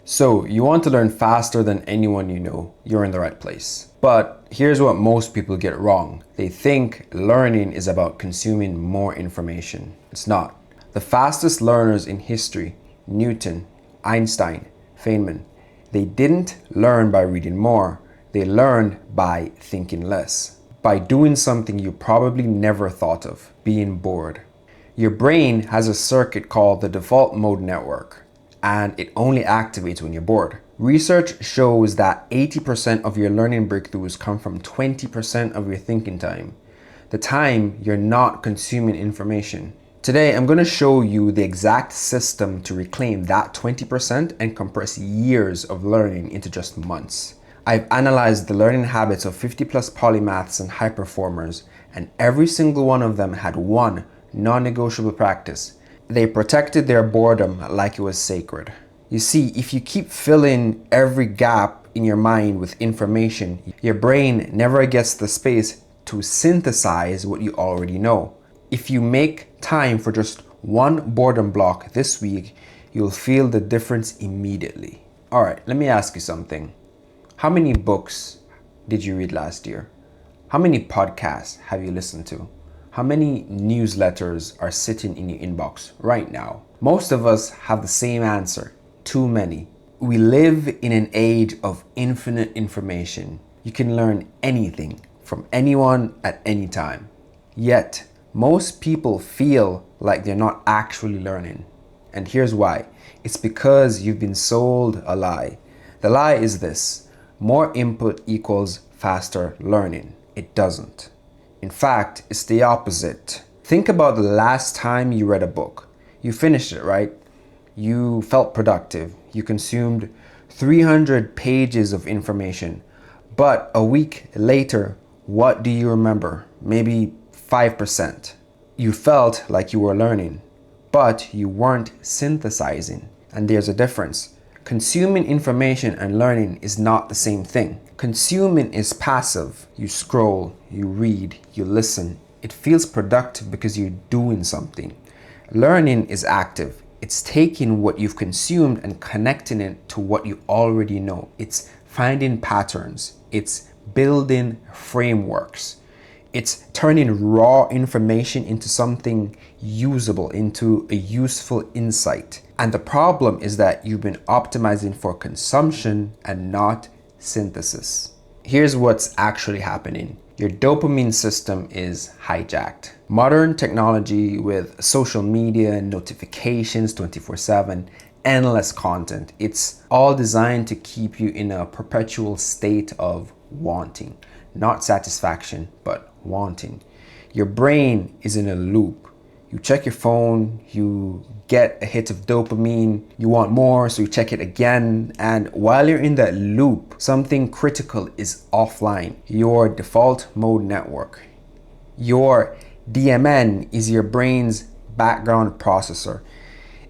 So you want to learn faster than anyone you know, you're in the right place. But here's what most people get wrong. They think learning is about consuming more information. It's not. The fastest learners in history, Newton, Einstein, Feynman, they didn't learn by reading more. They learned by thinking less. By doing something you probably never thought of, being bored. Your brain has a circuit called the default mode network, and it only activates when you're bored. Research shows that 80% of your learning breakthroughs come from 20% of your thinking time, the time you're not consuming information. Today, I'm going to show you the exact system to reclaim that 20% and compress years of learning into just months. I've analyzed the learning habits of 50 plus polymaths and high performers, and every single one of them had one non-negotiable practice. They protected their boredom like it was sacred. You see, if you keep filling every gap in your mind with information, your brain never gets the space to synthesize what you already know. If you make time for just one boredom block this week, you'll feel the difference immediately. All right, let me ask you something. How many books did you read last year? How many podcasts have you listened to? How many newsletters are sitting in your inbox right now? Most of us have the same answer: too many. We live in an age of infinite information. You can learn anything from anyone at any time. Yet, most people feel like they're not actually learning. And here's why. It's because you've been sold a lie. The lie is this: more input equals faster learning. It doesn't. In fact, it's the opposite. Think about the last time you read a book. You finished it, right? You felt productive. You consumed 300 pages of information. But a week later, what do you remember? Maybe 5%. You felt like you were learning, but you weren't synthesizing. And there's a difference. Consuming information and learning is not the same thing. Consuming is passive. You scroll, you read, you listen. It feels productive because you're doing something. Learning is active. It's taking what you've consumed and connecting it to what you already know. It's finding patterns. It's building frameworks. It's turning raw information into something usable, into a useful insight. And the problem is that you've been optimizing for consumption and not synthesis. Here's what's actually happening. Your dopamine system is hijacked. Modern technology with social media and notifications 24/7, endless content. It's all designed to keep you in a perpetual state of wanting. Not satisfaction, but wanting. Your brain is in a loop. You check your phone, you get a hit of dopamine, you want more, so you check it again. And while you're in that loop, something critical is offline. Your default mode network. Your DMN is your brain's background processor.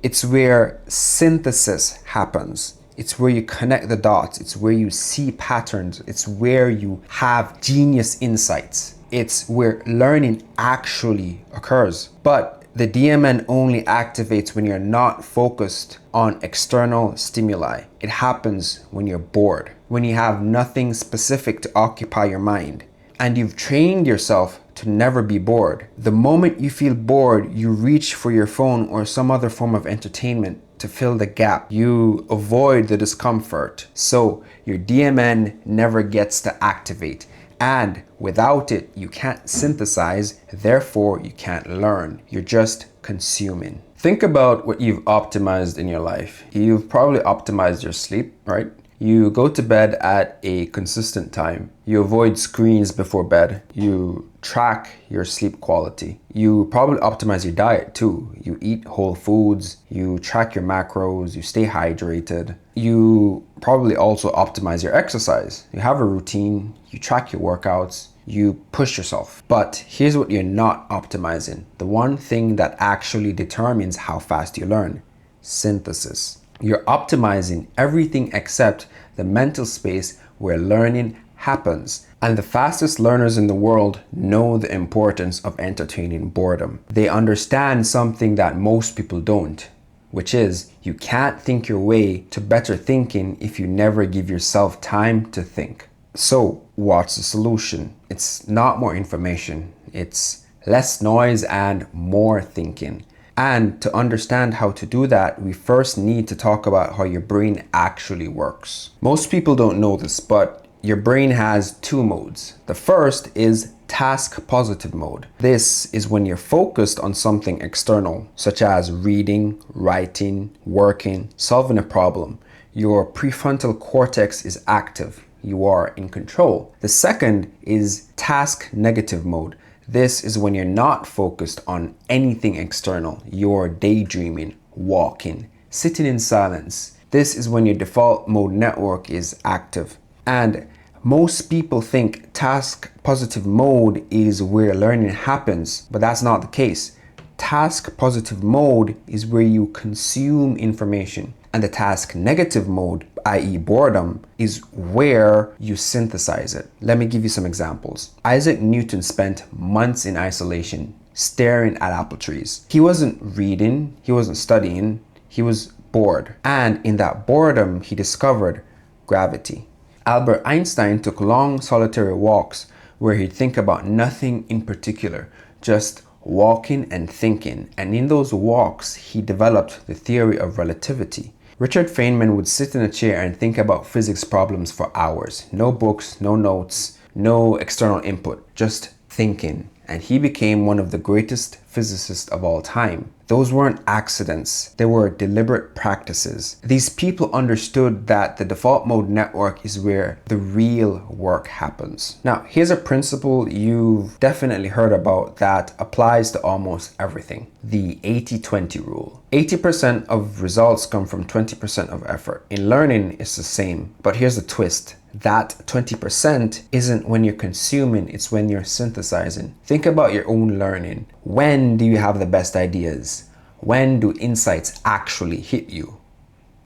It's where synthesis happens. It's where you connect the dots. It's where you see patterns. It's where you have genius insights. It's where learning actually occurs. But the DMN only activates when you're not focused on external stimuli. It happens when you're bored, when you have nothing specific to occupy your mind. And you've trained yourself to never be bored. The moment you feel bored, you reach for your phone or some other form of entertainment to fill the gap. You avoid the discomfort. So your DMN never gets to activate. And without it, you can't synthesize, therefore you can't learn. You're just consuming. Think about what you've optimized in your life. You've probably optimized your sleep, right? You go to bed at a consistent time. You avoid screens before bed. You track your sleep quality. You probably optimize your diet too. You eat whole foods. You track your macros. You stay hydrated. You probably also optimize your exercise. You have a routine. You track your workouts. You push yourself. But here's what you're not optimizing. The one thing that actually determines how fast you learn: synthesis. You're optimizing everything except the mental space where learning happens. And the fastest learners in the world know the importance of entertaining boredom. They understand something that most people don't. which is you can't think your way to better thinking if you never give yourself time to think. So what's the solution? It's not more information. It's less noise and more thinking. And to understand how to do that, we first need to talk about how your brain actually works. Most people don't know this, but your brain has two modes. The first is task positive mode. This is when you're focused on something external, such as reading, writing, working, solving a problem. Your prefrontal cortex is active. You are in control. The second is task negative mode. This is when you're not focused on anything external. You're daydreaming, walking, sitting in silence. This is when your default mode network is active. And most people think task positive mode is where learning happens, but that's not the case. Task positive mode is where you consume information, and the task negative mode, i.e. boredom, is where you synthesize it. Let me give you some examples. Isaac Newton spent months in isolation, staring at apple trees. He wasn't reading, he wasn't studying, he was bored. And in that boredom, he discovered gravity. Albert Einstein took long solitary walks where he'd think about nothing in particular, just walking and thinking. And in those walks, he developed the theory of relativity. Richard Feynman would sit in a chair and think about physics problems for hours. No books, no notes, no external input, just thinking. And he became one of the greatest physicists of all time. Those weren't accidents, they were deliberate practices. These people understood that the default mode network is where the real work happens. Now, here's a principle you've definitely heard about that applies to almost everything. The 80-20 rule. 80% of results come from 20% of effort. In learning, it's the same, but here's the twist. That 20% isn't when you're consuming, it's when you're synthesizing. Think about your own learning. When do you have the best ideas? When do insights actually hit you?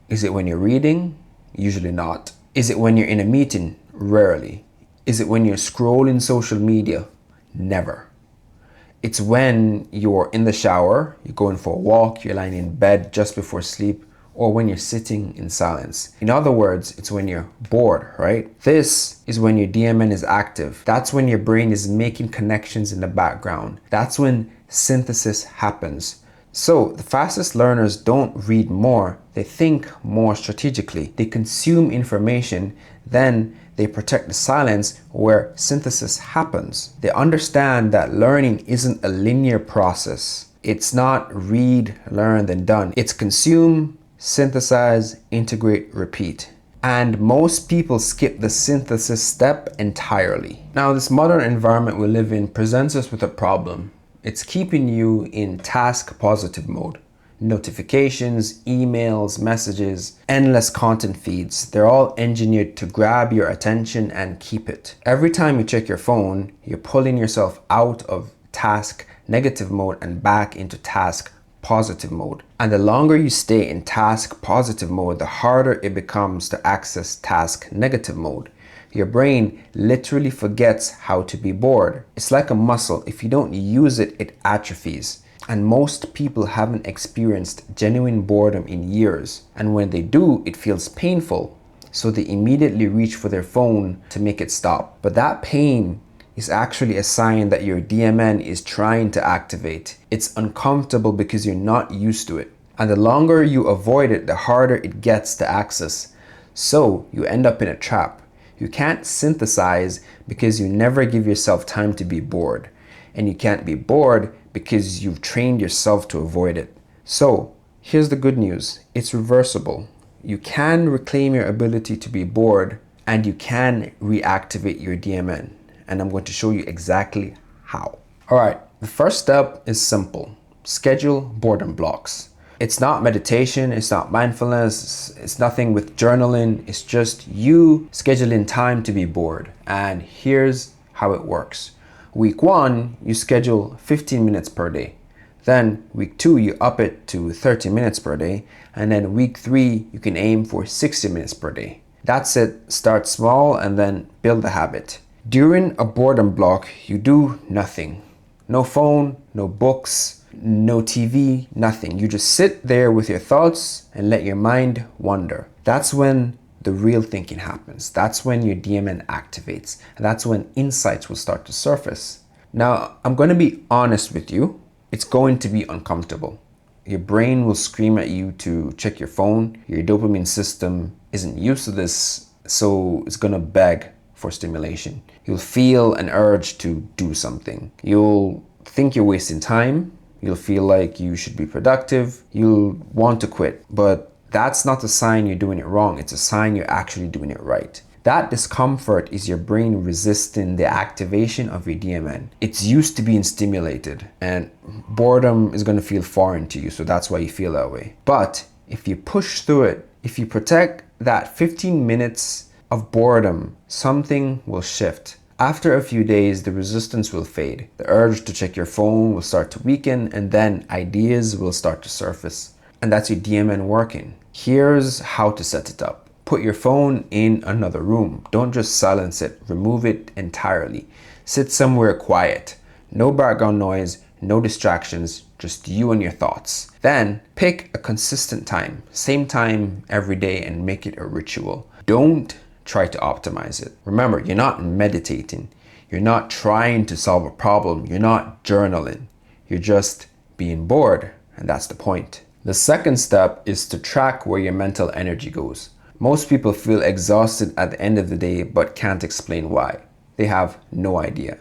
Is it when you're reading? Usually not. Is it when you're in a meeting? Rarely. Is it when you're scrolling social media? Never. It's when you're in the shower, you're going for a walk, you're lying in bed just before sleep, or when you're sitting in silence. In other words, it's when you're bored, right? This is when your DMN is active. That's when your brain is making connections in the background. That's when synthesis happens. So the fastest learners don't read more, they think more strategically. They consume information, then they protect the silence where synthesis happens. They understand that learning isn't a linear process. It's not read, learn, then done. It's consume, synthesize, integrate, repeat. And most people skip the synthesis step entirely. Now, this modern environment we live in presents us with a problem. It's keeping you in task positive mode. Notifications, emails, messages, endless content feeds, they're all engineered to grab your attention and keep it. Every time you check your phone, you're pulling yourself out of task negative mode and back into task positive mode. And the longer you stay in task positive mode, the harder it becomes to access task negative mode. Your brain literally forgets how to be bored. It's like a muscle. If you don't use it, it atrophies. And most people haven't experienced genuine boredom in years. And when they do, it feels painful. So they immediately reach for their phone to make it stop. But that pain is actually a sign that your DMN is trying to activate. It's uncomfortable because you're not used to it. And the longer you avoid it, the harder it gets to access. So you end up in a trap. You can't synthesize because you never give yourself time to be bored. And you can't be bored because you've trained yourself to avoid it. So here's the good news. It's reversible. You can reclaim your ability to be bored and you can reactivate your DMN. And I'm going to show you exactly how. All right, the first step is simple. Schedule boredom blocks. It's not meditation, it's not mindfulness, it's nothing with journaling. It's just you scheduling time to be bored. And here's how it works. Week 1, you schedule 15 minutes per day. Then week 2, you up it to 30 minutes per day. And then week 3, you can aim for 60 minutes per day. That's it. Start small and then build the habit. During a boredom block, you do nothing. No phone, no books, no TV, nothing. You just sit there with your thoughts and let your mind wander. That's when the real thinking happens. That's when your DMN activates. And that's when insights will start to surface. Now, I'm going to be honest with you. It's going to be uncomfortable. Your brain will scream at you to check your phone. Your dopamine system isn't used to this, so it's going to beg for stimulation. You'll feel an urge to do something. You'll think you're wasting time. You'll feel like you should be productive. You'll want to quit, but that's not a sign you're doing it wrong. It's a sign you're actually doing it right. That discomfort is your brain resisting the activation of your DMN. It's used to being stimulated, and boredom is going to feel foreign to you, so that's why you feel that way. But if you push through it, if you protect that 15 minutes of boredom, something will shift. After a few days, the resistance will fade. The urge to check your phone will start to weaken, and then ideas will start to surface. And that's your DMN working. Here's how to set it up. Put your phone in another room. Don't just silence it. Remove it entirely. Sit somewhere quiet. No background noise, no distractions, just you and your thoughts. Then pick a consistent time. Same time every day and make it a ritual. Don't try to optimize it. Remember, you're not meditating. You're not trying to solve a problem. You're not journaling. You're just being bored, and that's the point. The second step is to track where your mental energy goes. Most people feel exhausted at the end of the day but can't explain why. They have no idea.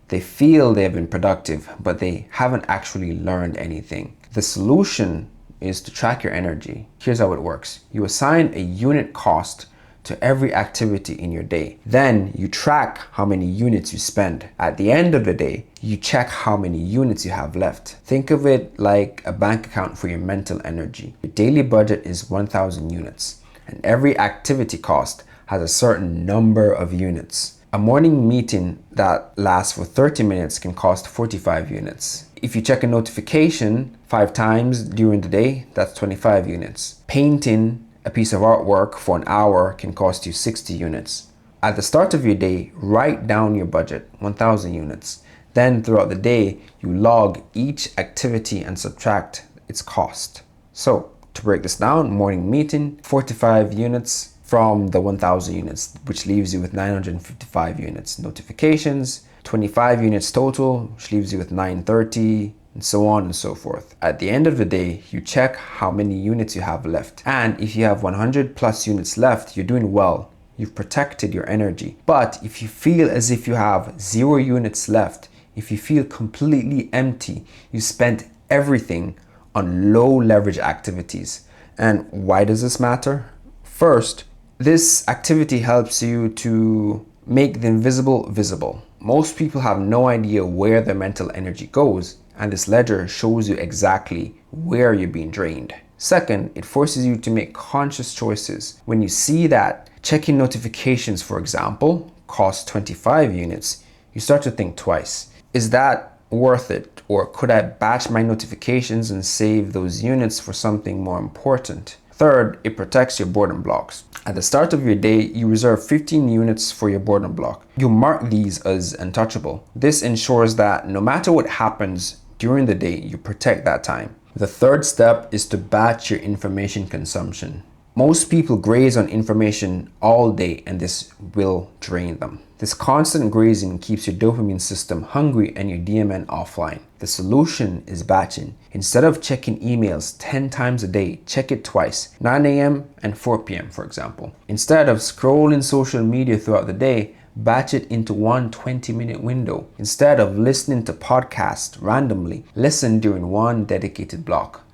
They feel they have been productive, but they haven't actually learned anything. The solution is to track your energy. Here's how it works. You assign a unit cost to every activity in your day. Then you track how many units you spend. At the end of the day, you check how many units you have left. Think of it like a bank account for your mental energy. Your daily budget is 1,000 units, and every activity cost has a certain number of units. A morning meeting that lasts for 30 minutes can cost 45 units. If you check a notification 5 times during the day, that's 25 units. Painting a piece of artwork for an hour can cost you 60 units. At the start of your day, write down your budget, 1,000 units. Then throughout the day, you log each activity and subtract its cost. So to break this down, morning meeting, 45 units from the 1,000 units, which leaves you with 955 units. Notifications, 25 units total, which leaves you with 930, and so on and so forth. At the end of the day, you check how many units you have left. And if you have 100 plus units left, you're doing well. You've protected your energy. But if you feel as if you have 0 units left, if you feel completely empty, you spent everything on low leverage activities. And why does this matter? First, this activity helps you to make the invisible visible. Most people have no idea where their mental energy goes, and this ledger shows you exactly where you're being drained. Second, it forces you to make conscious choices. When you see that checking notifications, for example, costs 25 units, you start to think twice. Is that worth it? Or could I batch my notifications and save those units for something more important? Third, it protects your boredom blocks. At the start of your day, you reserve 15 units for your boredom block. You mark these as untouchable. This ensures that no matter what happens during the day, you protect that time. The third step is to batch your information consumption. Most people graze on information all day, and this will drain them. This constant grazing keeps your dopamine system hungry and your DMN offline. The solution is batching. Instead of checking emails 10 times a day, check it twice, 9 a.m. and 4 p.m. for example. Instead of scrolling social media throughout the day, batch it into one 20-minute window. Instead of listening to podcasts randomly, listen during one dedicated block.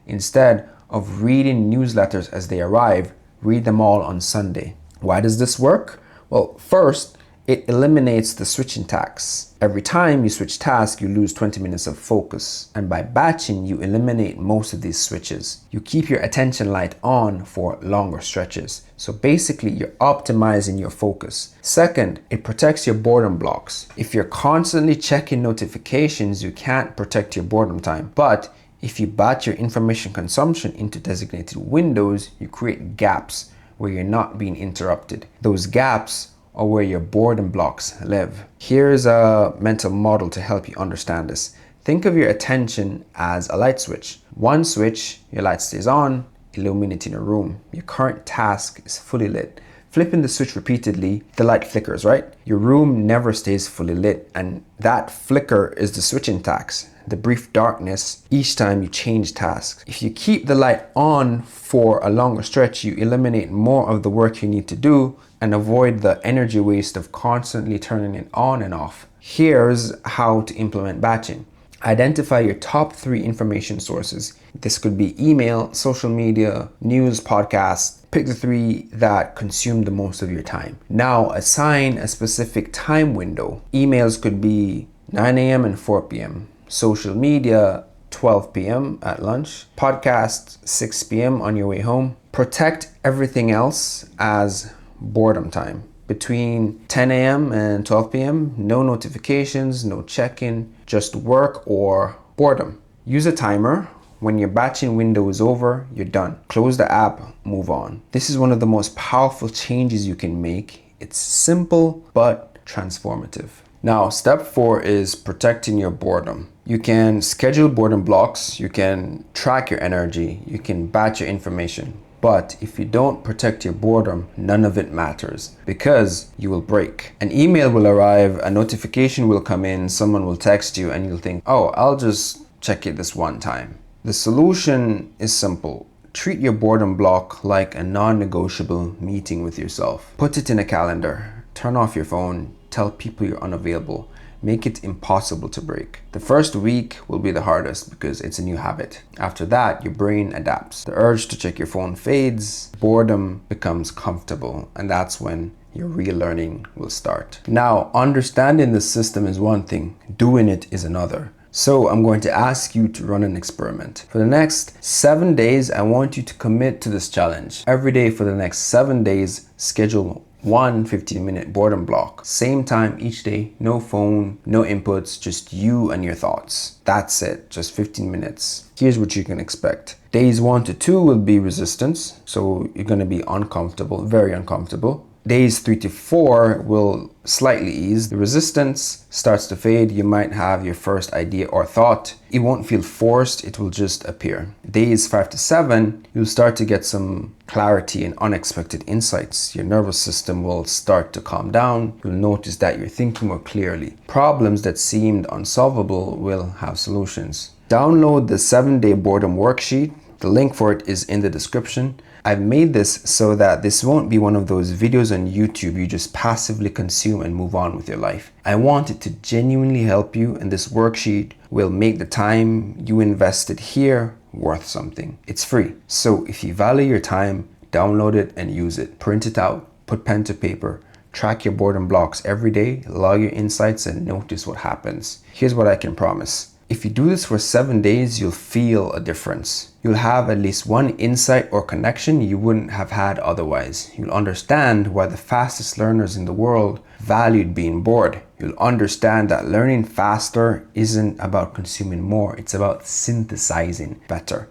Instead of reading newsletters as they arrive, read them all on Sunday. Why does this work? Well, first, it eliminates the switching tasks. Every time you switch tasks, you lose 20 minutes of focus. And by batching, you eliminate most of these switches. You keep your attention light on for longer stretches. So basically, you're optimizing your focus. Second, it protects your boredom blocks. If you're constantly checking notifications, you can't protect your boredom time. But if you batch your information consumption into designated windows, you create gaps where you're not being interrupted. Those gaps or where your boredom blocks live. Here's a mental model to help you understand this. Think of your attention as a light switch. One switch, your light stays on, illuminating a room. Your current task is fully lit. Flipping the switch repeatedly, the light flickers, right? Your room never stays fully lit, and that flicker is the switching tax, the brief darkness each time you change tasks. If you keep the light on for a longer stretch, you eliminate more of the work you need to do and avoid the energy waste of constantly turning it on and off. Here's how to implement batching. Identify your top 3 information sources. This could be email, social media, news, podcasts. Pick the 3 that consume the most of your time. Now assign a specific time window. Emails could be 9 a.m. and 4 p.m. Social media, 12 p.m. at lunch. Podcasts, 6 p.m. on your way home. Protect everything else as boredom time. Between 10 a.m. and 12 p.m., no notifications, no check-in, just work or boredom. Use a timer. When your batching window is over, you're done. Close the app, move on. This is one of the most powerful changes you can make. It's simple but transformative. Now, step 4 is protecting your boredom. You can schedule boredom blocks, you can track your energy, you can batch your information. But if you don't protect your boredom, none of it matters because you will break. An email will arrive, a notification will come in, someone will text you, and you'll think, oh, I'll just check it this one time. The solution is simple. Treat your boredom block like a non-negotiable meeting with yourself. Put it in a calendar. Turn off your phone. Tell people you're unavailable. Make it impossible to break. The first week will be the hardest because it's a new habit. After that, your brain adapts. The urge to check your phone fades, boredom becomes comfortable, and that's when your real learning will start. Now, understanding the system is one thing, doing it is another. So I'm going to ask you to run an experiment. For the next 7 days, I want you to commit to this challenge. Every day for the next 7 days, schedule one 15-minute boredom block. Same time each day, no phone, no inputs, just you and your thoughts. That's it, just 15 minutes. Here's what you can expect. Days 1 to 2 will be resistance, so you're gonna be uncomfortable, very uncomfortable. Days 3 to 4 will slightly ease. The resistance starts to fade. You might have your first idea or thought. It won't feel forced, it will just appear. Days 5 to 7, you'll start to get some clarity and unexpected insights. Your nervous system will start to calm down. You'll notice that you're thinking more clearly. Problems that seemed unsolvable will have solutions. Download the 7-day boredom worksheet. The link for it is in the description. I've made this so that this won't be one of those videos on YouTube you just passively consume and move on with your life. I want it to genuinely help you, and this worksheet will make the time you invested here worth something. It's free. So if you value your time, download it and use it. Print it out, put pen to paper, track your boredom blocks every day, log your insights, and notice what happens. Here's what I can promise. If you do this for 7 days, you'll feel a difference. You'll have at least one insight or connection you wouldn't have had otherwise. You'll understand why the fastest learners in the world valued being bored. You'll understand that learning faster isn't about consuming more, it's about synthesizing better.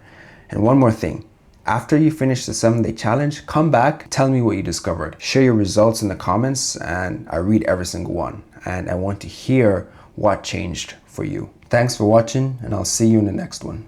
And one more thing. After you finish the 7-day challenge, come back, tell me what you discovered. Share your results in the comments, and I read every single one. And I want to hear what changed for you. Thanks for watching, and I'll see you in the next one.